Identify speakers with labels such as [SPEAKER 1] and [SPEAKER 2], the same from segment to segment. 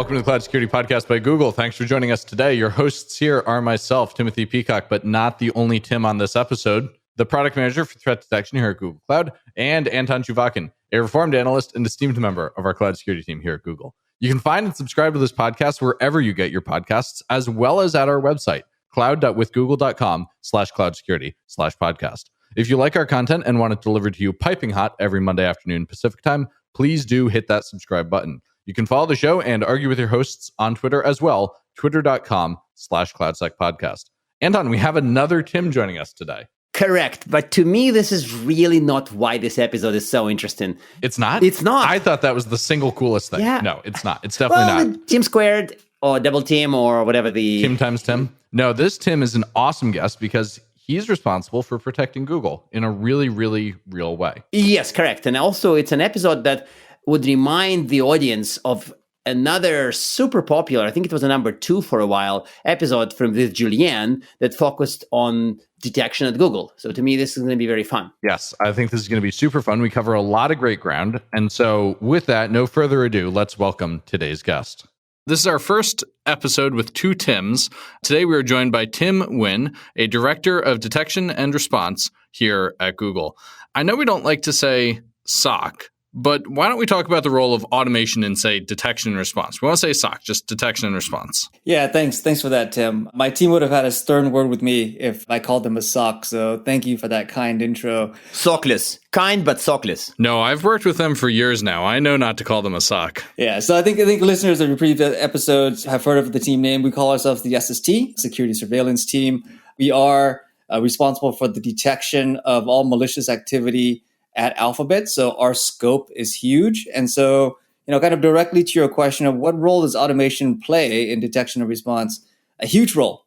[SPEAKER 1] Welcome to the Cloud Security Podcast by Google. Thanks for joining us today. Your hosts here are myself, Timothy Peacock, but not the only Tim on this episode, the product manager for threat detection here at Google Cloud, and Anton Chuvakin, a reformed analyst and esteemed member of our cloud security team here at Google. You can find and subscribe to this podcast wherever you get your podcasts, as well as at our website, cloud.withgoogle.com/cloudsecurity/podcast. If you like our content and want it delivered to you piping hot every Monday afternoon Pacific time, please do hit that subscribe button. You can follow the show and argue with your hosts on Twitter as well, twitter.com/cloudsecpodcast. Anton, we have another Tim joining us today.
[SPEAKER 2] Correct. But to me, this is really not why this episode is so interesting.
[SPEAKER 1] It's not?
[SPEAKER 2] It's not.
[SPEAKER 1] I thought that was the single coolest thing.
[SPEAKER 2] Yeah.
[SPEAKER 1] No, it's not. It's definitely not.
[SPEAKER 2] Tim squared or double Tim or whatever the...
[SPEAKER 1] Tim times Tim? No, this Tim is an awesome guest because he's responsible for protecting Google in a really, really real way.
[SPEAKER 2] Yes, correct. And also, it's an episode that would remind the audience of another super popular, I think it was a number 2 for a while, episode from with Julianne that focused on detection at Google. So to me, this is going to be very fun.
[SPEAKER 1] Yes, I think this is going to be super fun. We cover a lot of great ground. And so with that, no further ado, let's welcome today's guest. This is our first episode with 2 Tims. Today we are joined by Tim Nguyen, a director of detection and response here at Google. I know we don't like to say SOC, but why don't we talk about the role of automation in, say, detection and response? We won't say SOC, just detection and response.
[SPEAKER 3] Yeah, thanks. Thanks for that, Tim. My team would have had a stern word with me if I called them a SOC, so thank you for that kind intro.
[SPEAKER 2] SOCless. Kind, but SOCless.
[SPEAKER 1] No, I've worked with them for years now. I know not to call them a SOC.
[SPEAKER 3] Yeah, so I think listeners of your previous episodes have heard of the team name. We call ourselves the SST, Security Surveillance Team. We are responsible for the detection of all malicious activity at Alphabet. So our scope is huge. And so, kind of directly to your question of what role does automation play in detection and response? A huge role,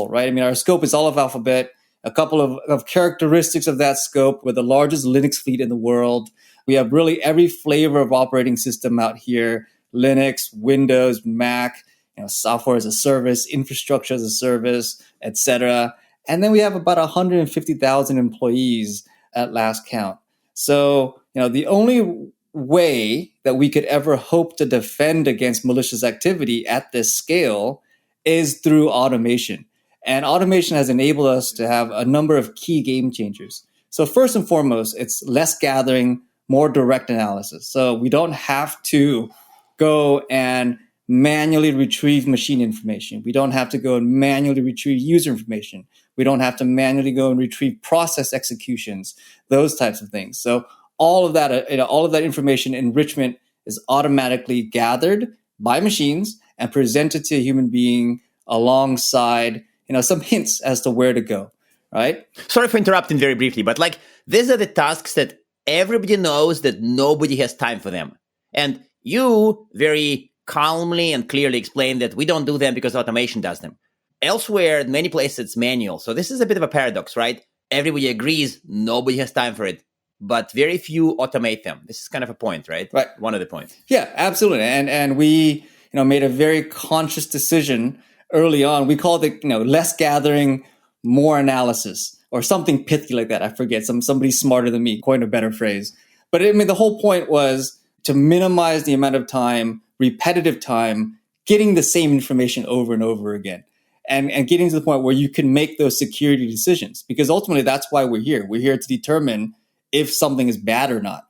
[SPEAKER 3] right? I mean, our scope is all of Alphabet. A couple of characteristics of that scope: we're the largest Linux fleet in the world. We have really every flavor of operating system out here: Linux, Windows, Mac, software as a service, infrastructure as a service, etc. And then we have about 150,000 employees at last count. So, the only way that we could ever hope to defend against malicious activity at this scale is through automation. And automation has enabled us to have a number of key game changers. So first and foremost, it's less gathering, more direct analysis. So we don't have to go and manually retrieve machine information. We don't have to go and manually retrieve user information. We don't have to manually go and retrieve process executions, those types of things. So all of that information enrichment is automatically gathered by machines and presented to a human being alongside, some hints as to where to go, right?
[SPEAKER 2] Sorry for interrupting very briefly, but these are the tasks that everybody knows that nobody has time for them. And you very calmly and clearly explain that we don't do them because automation does them. Elsewhere, in many places, it's manual. So this is a bit of a paradox, right? Everybody agrees nobody has time for it, but very few automate them. This is kind of a point, right?
[SPEAKER 3] Right.
[SPEAKER 2] One of the points.
[SPEAKER 3] Yeah, absolutely. And we, made a very conscious decision early on. We called it, less gathering, more analysis, or something pithy like that. I forget. Somebody smarter than me coined a better phrase. But the whole point was to minimize the amount of time, repetitive time, getting the same information over and over again. And getting to the point where you can make those security decisions, because ultimately that's why we're here. We're here to determine if something is bad or not.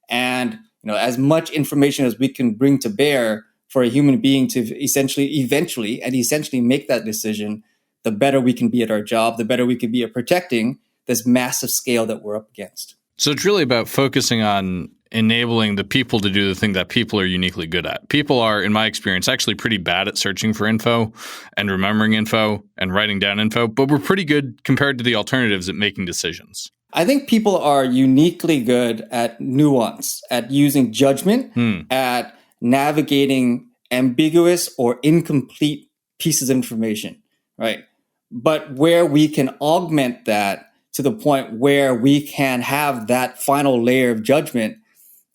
[SPEAKER 3] And as much information as we can bring to bear for a human being to eventually make that decision, the better we can be at our job, the better we can be at protecting this massive scale that we're up against.
[SPEAKER 1] So it's really about focusing on enabling the people to do the thing that people are uniquely good at. People are, in my experience, actually pretty bad at searching for info and remembering info and writing down info, but we're pretty good compared to the alternatives at making decisions.
[SPEAKER 3] I think people are uniquely good at nuance, at using judgment, at navigating ambiguous or incomplete pieces of information, right? But where we can augment that to the point where we can have that final layer of judgment,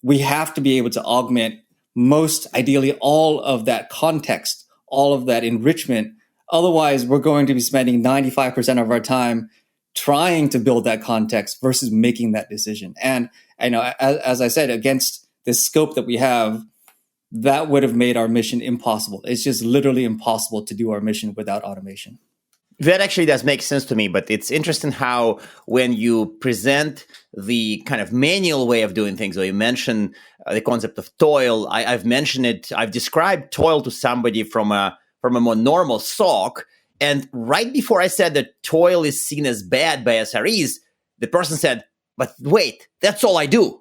[SPEAKER 3] we have to be able to augment most ideally all of that context, all of that enrichment. Otherwise, we're going to be spending 95% of our time trying to build that context versus making that decision. And I know, as I said, against this scope that we have, that would have made our mission impossible. It's just literally impossible to do our mission without automation.
[SPEAKER 2] That actually does make sense to me, but it's interesting how when you present the kind of manual way of doing things, or you mention the concept of toil, I've mentioned it, I've described toil to somebody from a more normal SOC, and right before I said that toil is seen as bad by SREs, the person said, but wait, that's all I do.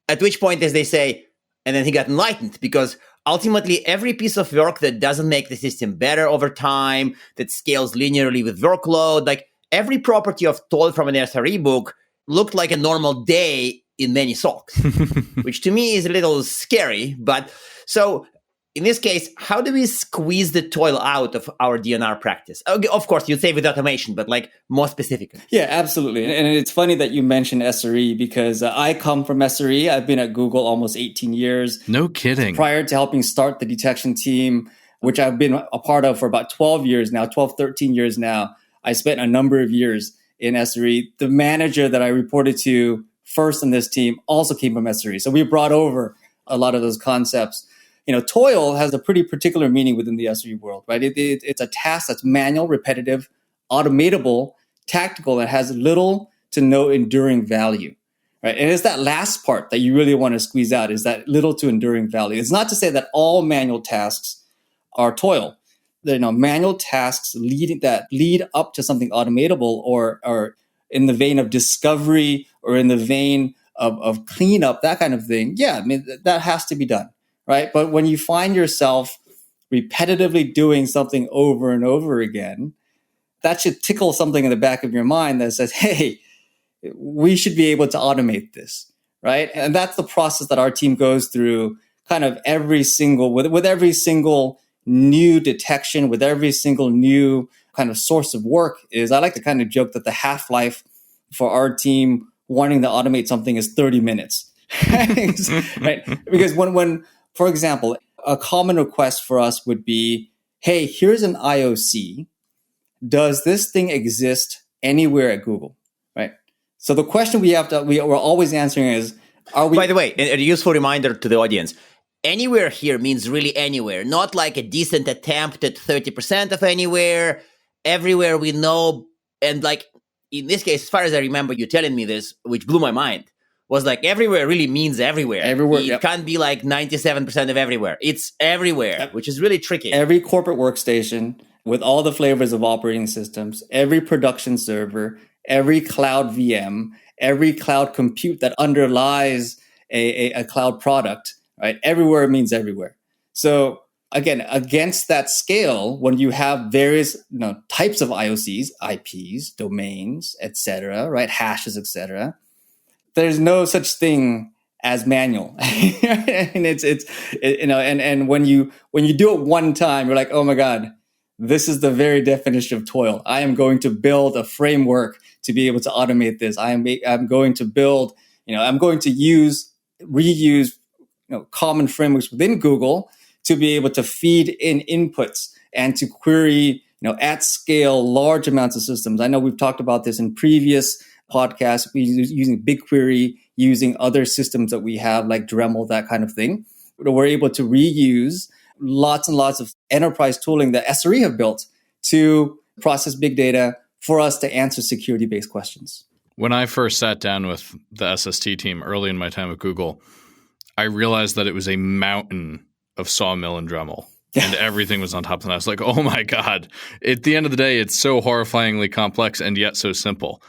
[SPEAKER 2] At which point, as they say, and then he got enlightened, because ultimately, every piece of work that doesn't make the system better over time, that scales linearly with workload, like every property of toil from an SRE book looked like a normal day in many SOCs, which to me is a little scary. But so in this case, how do we squeeze the toil out of our DNR practice? Okay, of course, you'd say with automation, but like more specifically.
[SPEAKER 3] Yeah, absolutely. And it's funny that you mentioned SRE because I come from SRE. I've been at Google almost 18 years.
[SPEAKER 1] No kidding.
[SPEAKER 3] Prior to helping start the detection team, which I've been a part of for about 12 years now, 13 years now, I spent a number of years in SRE. The manager that I reported to first in this team also came from SRE. So we brought over a lot of those concepts. Toil has a pretty particular meaning within the SRE world, right? It's a task that's manual, repetitive, automatable, tactical, that has little to no enduring value, right? And it's that last part that you really want to squeeze out, is that little to enduring value. It's not to say that all manual tasks are toil. Manual tasks lead up to something automatable or in the vein of discovery or in the vein of cleanup, that kind of thing. Yeah, I mean, that has to be done. Right. But when you find yourself repetitively doing something over and over again, that should tickle something in the back of your mind that says, hey, we should be able to automate this. Right. And that's the process that our team goes through kind of with every single new detection, with every single new kind of source of work. I like to kind of joke that the half-life for our team wanting to automate something is 30 minutes. Right. Because when for example, a common request for us would be, hey, here's an IOC. Does this thing exist anywhere at Google? Right. So the question we're always answering is, are we...
[SPEAKER 2] By the way, a useful reminder to the audience, anywhere here means really anywhere, not like a decent attempt at 30% of anywhere, everywhere we know. And like, in this case, as far as I remember you telling me this, which blew my mind, was like everywhere really means everywhere.
[SPEAKER 3] Everywhere.
[SPEAKER 2] It can't be like 97% of everywhere. It's everywhere, which is really tricky.
[SPEAKER 3] Every corporate workstation with all the flavors of operating systems, every production server, every cloud VM, every cloud compute that underlies a cloud product, right? Everywhere means everywhere. So again, against that scale, when you have various types of IOCs, IPs, domains, etc., right, hashes, etc., there's no such thing as manual. And and when you do it one time, you're like, oh my God, this is the very definition of toil. I am going to build a framework to be able to automate this. I'm going to build, I'm going to reuse common frameworks within Google to be able to feed in inputs and to query, at scale, large amounts of systems. I know we've talked about this in previous podcasts, using BigQuery, using other systems that we have like Dremel, that kind of thing. We're able to reuse lots and lots of enterprise tooling that SRE have built to process big data for us to answer security-based questions.
[SPEAKER 1] When I first sat down with the SST team early in my time at Google, I realized that it was a mountain of Sawmill and Dremel. And everything was on top of that. I was like, oh my God. At the end of the day, it's so horrifyingly complex and yet so simple.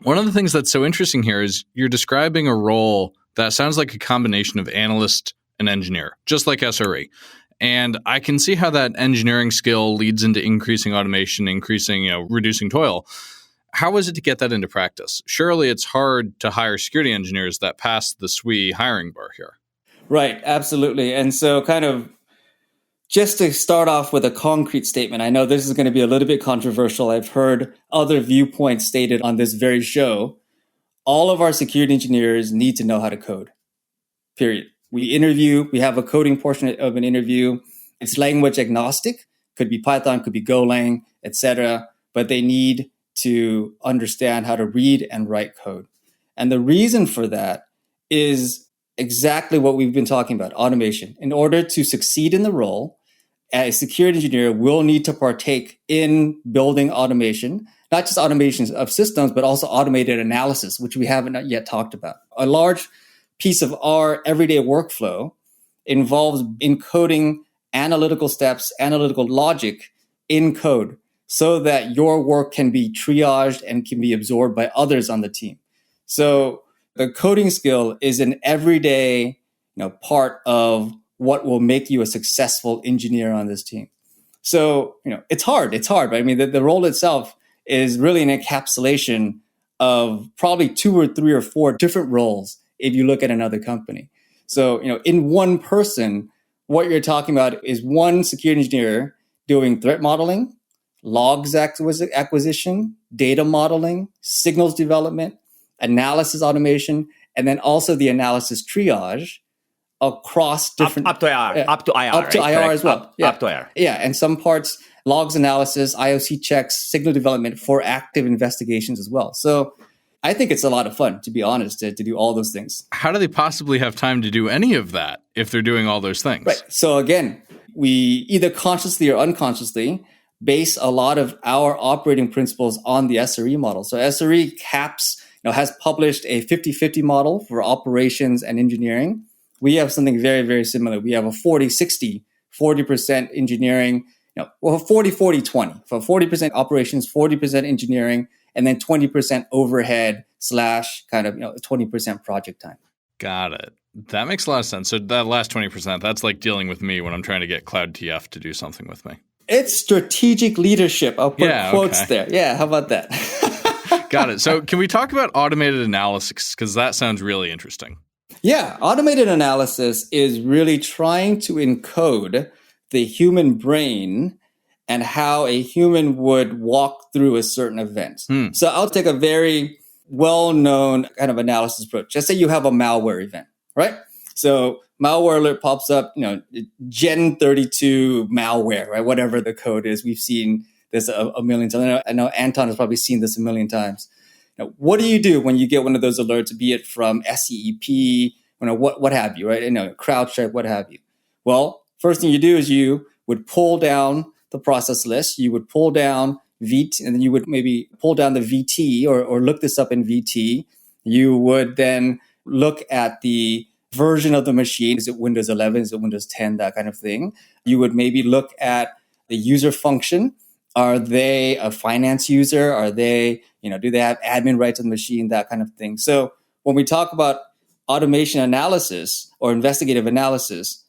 [SPEAKER 1] One of the things that's so interesting here is you're describing a role that sounds like a combination of analyst and engineer, just like SRE. And I can see how that engineering skill leads into increasing automation, reducing toil. How is it to get that into practice? Surely it's hard to hire security engineers that pass the SWE hiring bar here.
[SPEAKER 3] Right, absolutely. And so kind of just to start off with a concrete statement, I know this is going to be a little bit controversial. I've heard other viewpoints stated on this very show. All of our security engineers need to know how to code, period. We have a coding portion of an interview. It's language agnostic, could be Python, could be Golang, etc. But they need to understand how to read and write code. And the reason for that is exactly what we've been talking about, automation. In order to succeed in the role, a security engineer will need to partake in building automation, not just automation of systems, but also automated analysis, which we haven't yet talked about. A large piece of our everyday workflow involves encoding analytical steps, analytical logic in code so that your work can be triaged and can be absorbed by others on the team. So the coding skill is an everyday, part of what will make you a successful engineer on this team. So, it's hard. But I mean, the role itself is really an encapsulation of probably 2 or 3 or 4 different roles if you look at another company. So, in one person, what you're talking about is one security engineer doing threat modeling, logs acquisition, data modeling, signals development, analysis automation, and then also the analysis triage across different
[SPEAKER 2] up to IR, up to IR,
[SPEAKER 3] up to
[SPEAKER 2] right?
[SPEAKER 3] IR
[SPEAKER 2] Correct.
[SPEAKER 3] as well.
[SPEAKER 2] Up to IR.
[SPEAKER 3] Yeah, and some parts logs analysis, IOC checks, signal development for active investigations as well. So I think it's a lot of fun, to be honest, to do all those things.
[SPEAKER 1] How do they possibly have time to do any of that if they're doing all those things?
[SPEAKER 3] Right. So again, we either consciously or unconsciously base a lot of our operating principles on the SRE model. So SRE caps, has published a 50-50 model for operations and engineering. We have something very, very similar. We have a 40-60, 40% engineering, 40-40-20. For 40% operations, 40% engineering, and then 20% overhead / kind of 20% project time.
[SPEAKER 1] Got it. That makes a lot of sense. So that last 20%, that's like dealing with me when I'm trying to get Cloud TF to do something with me.
[SPEAKER 3] It's strategic leadership. I'll put quotes there. Yeah, how about that?
[SPEAKER 1] Got it. So can we talk about automated analysis? Because that sounds really interesting.
[SPEAKER 3] Yeah, automated analysis is really trying to encode the human brain and how a human would walk through a certain event. So I'll take a very well-known kind of analysis approach. Just say you have a malware event, right? So malware alert pops up, Gen 32 malware, right? Whatever the code is. We've seen this a million times. I know Anton has probably seen this a million times. Now, what do you do when you get one of those alerts, be it from SEEP, what have you, right? CrowdStrike, what have you. Well, first thing you do is you would pull down the process list. You would pull down VT, and then you would maybe pull down the VT or look this up in VT. You would then look at the version of the machine. Is it Windows 11? Is it Windows 10? That kind of thing. You would maybe look at the user function. Are they a finance user? Are they, do they have admin rights on the machine? That kind of thing. So when we talk about automation analysis or investigative analysis,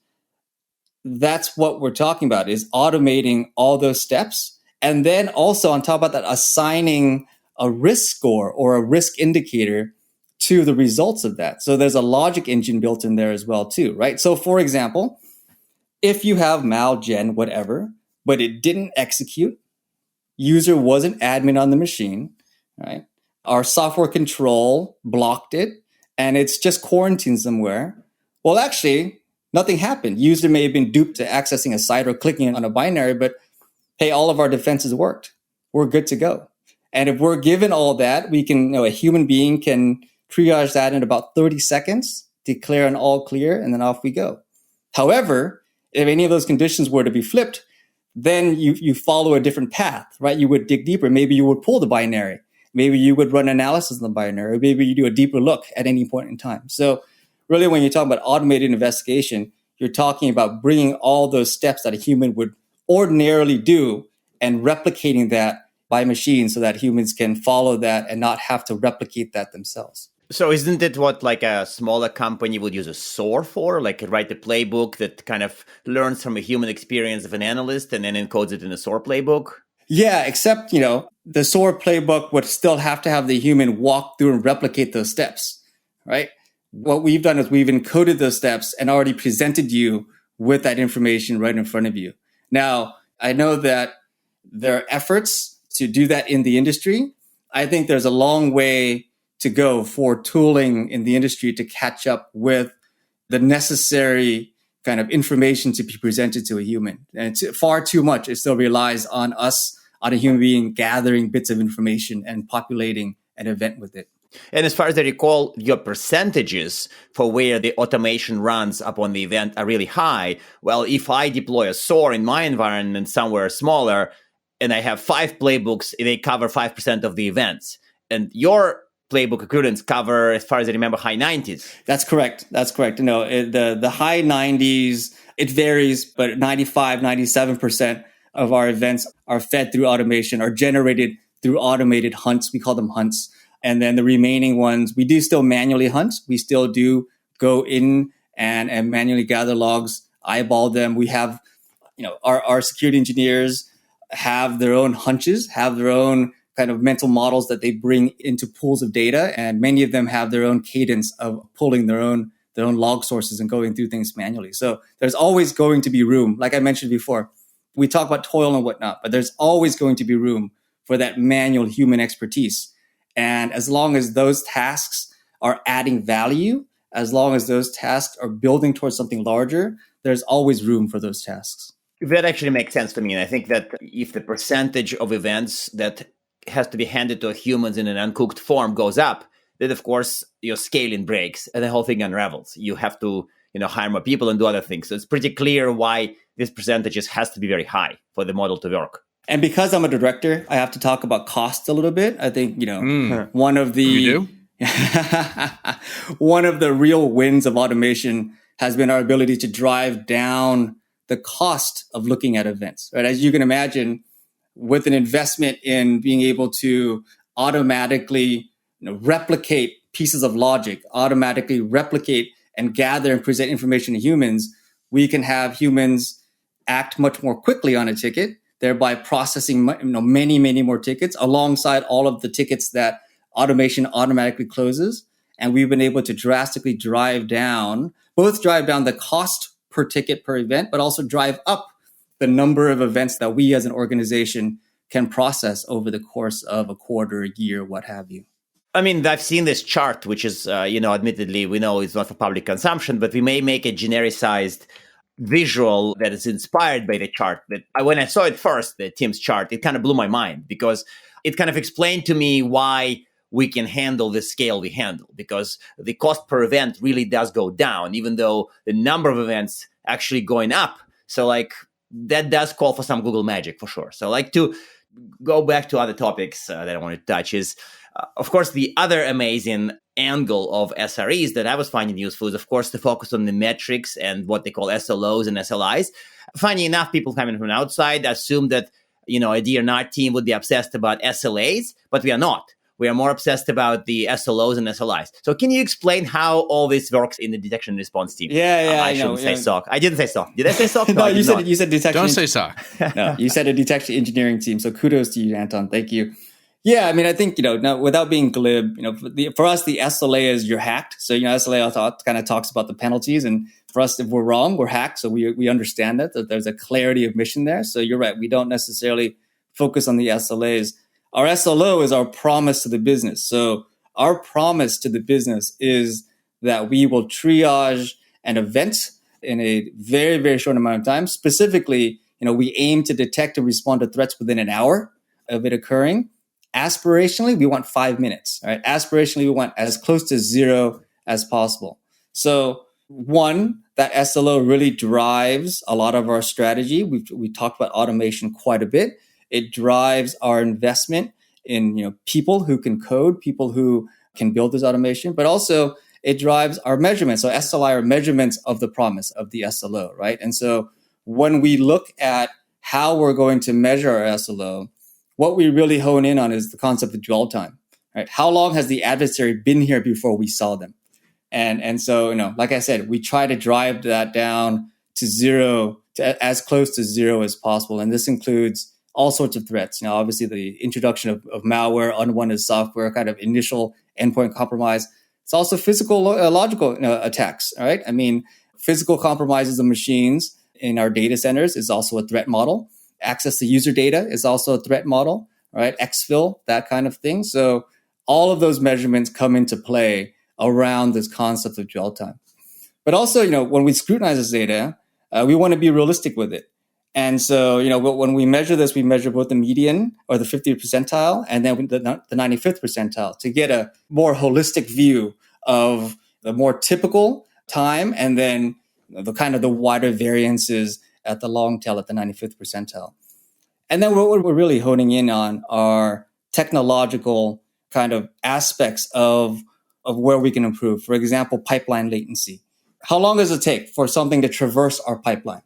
[SPEAKER 3] that's what we're talking about, is automating all those steps. And then also on top of that, assigning a risk score or a risk indicator to the results of that. So there's a logic engine built in there as well too, right? So for example, if you have malgen, whatever, but it didn't execute, user wasn't admin on the machine, right? Our software control blocked it, and it's just quarantined somewhere. Well, actually, nothing happened. User may have been duped to accessing a site or clicking on a binary, but hey, all of our defenses worked. We're good to go. And if we're given all that, we can, a human being can triage that in about 30 seconds, declare an all clear, and then off we go. However, if any of those conditions were to be flipped, then you follow a different path, right? You would dig deeper. Maybe you would pull the binary. Maybe you would run analysis on the binary. Or maybe you do a deeper look at any point in time. So really, when you're talking about automated investigation, you're talking about bringing all those steps that a human would ordinarily do and replicating that by machine so that humans can follow that and not have to replicate that themselves.
[SPEAKER 2] So isn't it what like a smaller company would use a SOAR for? Like write a playbook that kind of learns from a human experience of an analyst and then encodes it in a SOAR playbook?
[SPEAKER 3] Yeah, except, the SOAR playbook would still have to have the human walk through and replicate those steps, right? What we've done is we've encoded those steps and already presented you with that information right in front of you. Now, I know that there are efforts to do that in the industry. I think there's a long way to go for tooling in the industry to catch up with the necessary kind of information to be presented to a human. And it's far too much. It still relies on us, on a human being gathering bits of information and populating an event with it.
[SPEAKER 2] And as far as I recall, your percentages for where the automation runs upon the event are really high. Well, if I deploy a SOAR in my environment somewhere smaller, and I have 5 playbooks, they cover 5% of the events. And your playbook equivalents cover, as far as I remember, high 90s.
[SPEAKER 3] That's correct. The high 90s, it varies, but 95, 97% of our events are fed through automation, are generated through automated hunts. We call them hunts. And then the remaining ones, we do still manually hunt. We still do go in and manually gather logs, eyeball them. We have, our security engineers have their own hunches, have their own kind of mental models that they bring into pools of data. And many of them have their own cadence of pulling their own log sources and going through things manually. So there's always going to be room. Like I mentioned before, we talk about toil and whatnot, but there's always going to be room for that manual human expertise. And as long as those tasks are adding value, as long as those tasks are building towards something larger, there's always room for those tasks.
[SPEAKER 2] That actually makes sense to me. And I think that if the percentage of events that has to be handed to humans in an uncooked form goes up, then of course your scaling breaks and the whole thing unravels. You have to, hire more people and do other things. So it's pretty clear why this percentages has to be very high for the model to work.
[SPEAKER 3] And because I'm a director, I have to talk about cost a little bit. I think, one of the one of the real wins of automation has been our ability to drive down the cost of looking at events. Right? As you can imagine, with an investment in being able to automatically replicate pieces of logic, automatically replicate and gather and present information to humans, we can have humans act much more quickly on a ticket, thereby processing many, many more tickets alongside all of the tickets that automation automatically closes. And we've been able to drastically drive down the cost per ticket per event, but also drive up the number of events that we as an organization can process over the course of a quarter, a year, what have you.
[SPEAKER 2] I mean, I've seen this chart, which is, admittedly, we know it's not for public consumption, but we may make a genericized visual that is inspired by the chart. But when I saw it first, the Tim's chart, it kind of blew my mind because it kind of explained to me why we can handle the scale we handle, because the cost per event really does go down, even though the number of events actually going up. So that does call for some Google magic for sure. So to go back to other topics that I want to touch is, of course, the other amazing angle of SREs that I was finding useful is, of course, to focus on the metrics and what they call SLOs and SLIs. Funny enough, people coming from outside assume that, a D&R team would be obsessed about SLAs, but we are not. We are more obsessed about the SLOs and SLIs. So can you explain how all this works in the detection and response team?
[SPEAKER 3] Yeah.
[SPEAKER 2] I shouldn't say SOC. I didn't say SOC. Did I say SOC?
[SPEAKER 3] No, you said detection.
[SPEAKER 1] Don't say SOC.
[SPEAKER 3] No, you said a detection engineering team. So kudos to you, Anton. Thank you. Yeah, I mean, I think, now, without being glib, for us, the SLA is you're hacked. So, SLA kind of talks about the penalties. And for us, if we're wrong, we're hacked. So we understand that there's a clarity of mission there. So you're right. We don't necessarily focus on the SLAs. Our SLO is our promise to the business. So our promise to the business is that we will triage an event in a very, very short amount of time. Specifically, we aim to detect and respond to threats within an hour of it occurring. Aspirationally, we want 5 minutes. Right? Aspirationally, we want as close to zero as possible. So one, that SLO really drives a lot of our strategy. We talked about automation quite a bit. It drives our investment in people who can code, people who can build this automation, but also it drives our measurements. So SLI are measurements of the promise of the SLO, right? And so when we look at how we're going to measure our SLO, what we really hone in on is the concept of dwell time, right? How long has the adversary been here before we saw them? And so, like I said, we try to drive that down to zero, to as close to zero as possible. And this includes all sorts of threats. Obviously the introduction of malware, unwanted software, kind of initial endpoint compromise. It's also physical, logical attacks. All right. I mean, physical compromises of machines in our data centers is also a threat model. Access to user data is also a threat model, right? Exfil, that kind of thing. So all of those measurements come into play around this concept of dwell time. But also, when we scrutinize this data, we want to be realistic with it. And so, when we measure this, we measure both the median or the 50th percentile and then the 95th percentile to get a more holistic view of the more typical time and then the kind of the wider variances at the long tail at the 95th percentile. And then what we're really honing in on are technological kind of aspects of where we can improve. For example, pipeline latency. How long does it take for something to traverse our pipeline?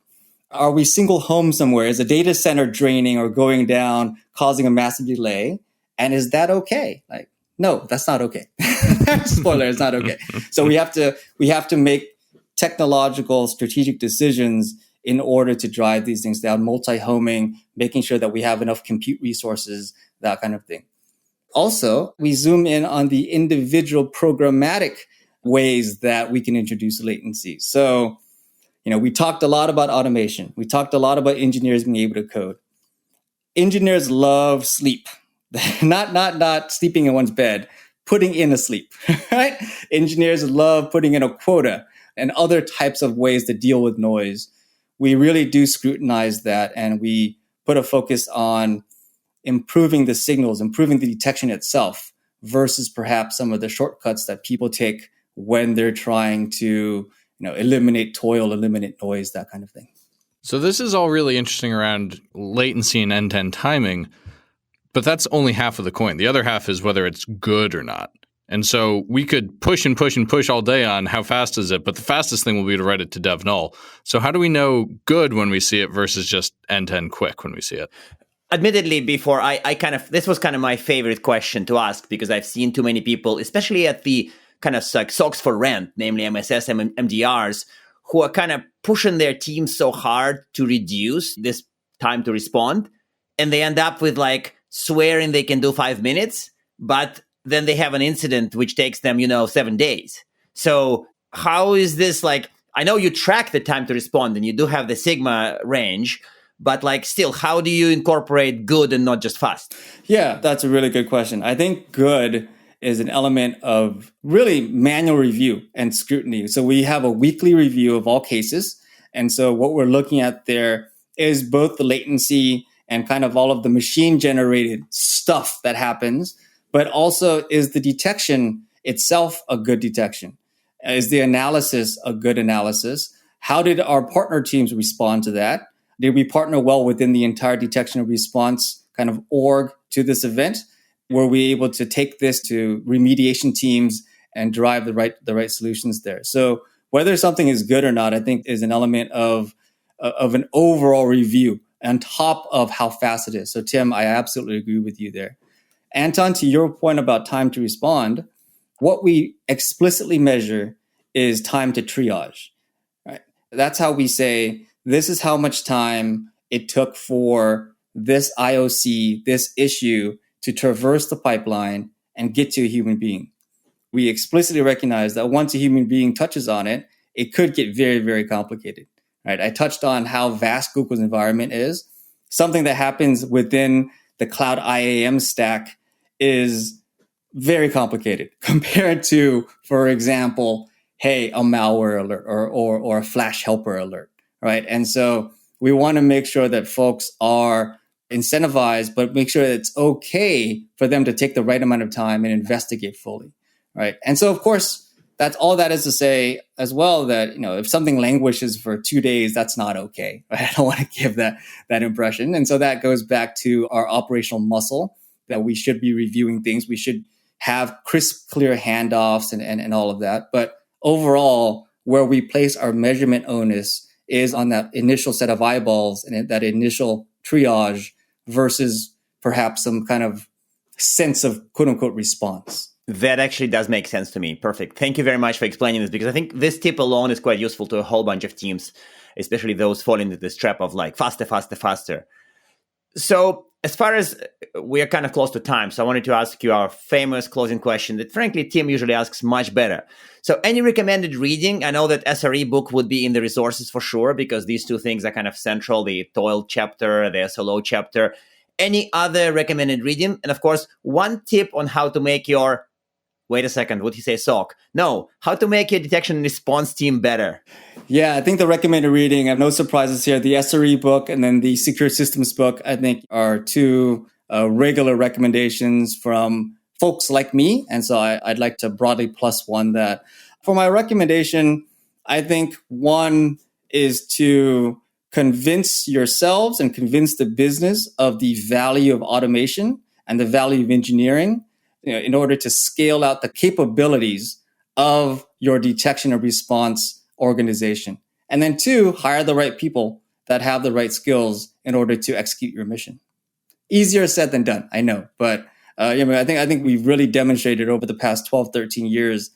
[SPEAKER 3] Are we single home somewhere? Is a data center draining or going down, causing a massive delay? And is that okay? Like, no, that's not okay. Spoiler, it's not okay. So we have to make technological strategic decisions in order to drive these things down, multi-homing, making sure that we have enough compute resources, that kind of thing. Also, we zoom in on the individual programmatic ways that we can introduce latency. So, we talked a lot about automation. We talked a lot about engineers being able to code. Engineers love sleep, not sleeping in one's bed, putting in a sleep, right? Engineers love putting in a quota and other types of ways to deal with noise. We really do scrutinize that, and we put a focus on improving the signals, improving the detection itself, versus perhaps some of the shortcuts that people take when they're trying to eliminate toil, eliminate noise, that kind of thing.
[SPEAKER 1] So this is all really interesting around latency and end-to-end timing, but that's only half of the coin. The other half is whether it's good or not. And so we could push and push and push all day on how fast is it, but the fastest thing will be to write it to dev null. So how do we know good when we see it versus just end-to-end quick when we see it?
[SPEAKER 2] Admittedly, before this was kind of my favorite question to ask, because I've seen too many people, especially at the kind of like SOCs for rent, namely MSS and MDRs, who are kind of pushing their teams so hard to reduce this time to respond. And they end up with like swearing they can do 5 minutes, but then they have an incident which takes them, 7 days. So how is this like, I know you track the time to respond and you do have the sigma range, but like still, how do you incorporate good and not just fast?
[SPEAKER 3] Yeah, that's a really good question. I think good is an element of really manual review and scrutiny. So we have a weekly review of all cases. And so what we're looking at there is both the latency and kind of all of the machine generated stuff that happens, but also is the detection itself a good detection? Is the analysis a good analysis? How did our partner teams respond to that? Did we partner well within the entire detection and response kind of org to this event? Were we able to take this to remediation teams and drive the right solutions there? So whether something is good or not, I think is an element of an overall review on top of how fast it is. So Tim, I absolutely agree with you there. Anton, to your point about time to respond, what we explicitly measure is time to triage. Right? That's how we say, this is how much time it took for this IOC, this issue, to traverse the pipeline and get to a human being. We explicitly recognize that once a human being touches on it, it could get very, very complicated. Right? I touched on how vast Google's environment is. Something that happens within the cloud IAM stack is very complicated compared to, for example, a malware alert or a flash helper alert, right? And so we want to make sure that folks are incentivized, but make sure that it's okay for them to take the right amount of time and investigate fully, right? And so, of course, that's all that is to say as well that, if something languishes for 2 days, that's not okay. Right? I don't want to give that impression. And so that goes back to our operational muscle that we should be reviewing things. We should have crisp, clear handoffs and all of that. But overall, where we place our measurement onus is on that initial set of eyeballs and that initial triage versus perhaps some kind of sense of quote unquote response.
[SPEAKER 2] That actually does make sense to me. Perfect. Thank you very much for explaining this, because I think this tip alone is quite useful to a whole bunch of teams, especially those falling into this trap of like faster, faster, faster. So as far as we are kind of close to time, so I wanted to ask you our famous closing question that frankly, Tim usually asks much better. So any recommended reading? I know that SRE book would be in the resources for sure, because these two things are kind of central, the Toil chapter, the SLO chapter. Any other recommended reading? And of course, one tip on how to make your Wait a second, what did he say, SOC? No, how to make your detection and response team better.
[SPEAKER 3] Yeah, I think the recommended reading, I have no surprises here. The SRE book and then the Secure Systems book, I think, are two regular recommendations from folks like me. And so I'd like to broadly plus one that. For my recommendation, I think one is to convince yourselves and convince the business of the value of automation and the value of engineering, in order to scale out the capabilities of your detection and response organization. And then two, hire the right people that have the right skills in order to execute your mission. Easier said than done, I know. But I think we've really demonstrated over the past 12, 13 years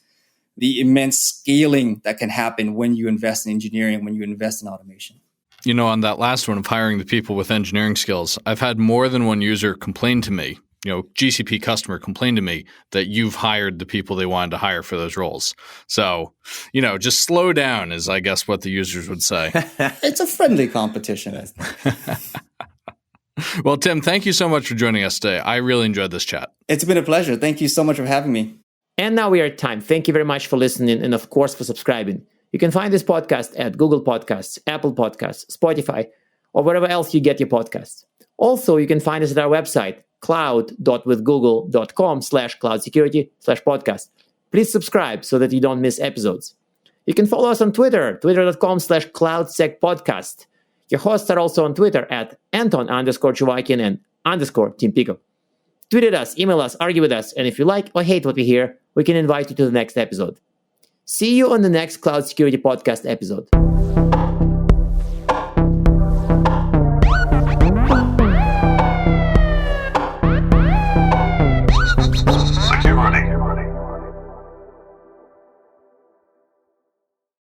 [SPEAKER 3] the immense scaling that can happen when you invest in engineering, when you invest in automation.
[SPEAKER 1] On that last one of hiring the people with engineering skills, I've had more than one user complain to me, GCP customer complained to me that you've hired the people they wanted to hire for those roles. So, just slow down is, I guess, what the users would say.
[SPEAKER 3] It's a friendly competition, I think.
[SPEAKER 1] Well, Tim, thank you so much for joining us today. I really enjoyed this chat.
[SPEAKER 3] It's been a pleasure. Thank you so much for having me.
[SPEAKER 4] And now we are at time. Thank you very much for listening and, of course, for subscribing. You can find this podcast at Google Podcasts, Apple Podcasts, Spotify, or wherever else you get your podcasts. Also, you can find us at our website, cloud.withgoogle.com/cloudsecurity/podcast. Please subscribe so that you don't miss episodes. You can follow us on Twitter, twitter.com/cloudsecpodcast. Your hosts are also on Twitter at Anton_Chuvakian and _Tim Pico. Tweet at us, email us, argue with us, and if you like or hate what we hear, we can invite you to the next episode. See you on the next Cloud Security Podcast episode.